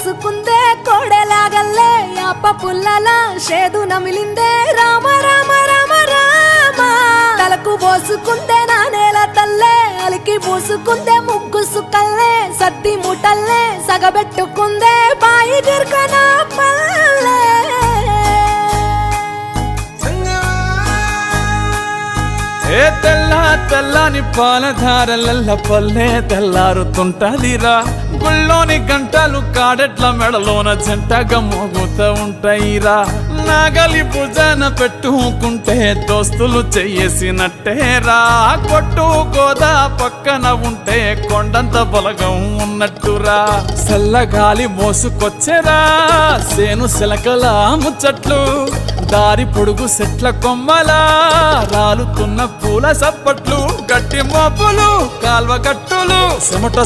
కరుసుకుందే కోడెలాగల్లే యాప పుల్లల షేదు నమిలిందే రామ రామ రామ రామ తలకు పోసుకుందే నా నేల తల్లే అలికి పూసుకుందే ముగ్గు సుక్కల్లే సత్తి ముటల్లే సగబెట్టుకుందే బాయి గిర్కన పల్లె ఏ తెల్ల తెల్లని పాలధారలల్ల పల్లె తెల్లారుతుంటదిరా గుళ్ళోని గంటలు కాడెట్ల మెడలోన జంటగా మోగుతూ ఉంటాయిరా నాగలి భుజాన పెట్టుకుంటే దోస్తులు చెయ్యేసినట్టేరా కొట్టు గోదా పక్కన ఉంటే కొండంత బలగం ఉన్నట్టురా చల్లగాలి మోసుకొచ్చెరా సేను శిలకల ముచ్చట్లు దారి పొడుగు సెట్ల కొమ్మలా రాలుతున్న పూల సప్పట్లు గట్టి మోపులు కాల్వ కట్టులు చెమట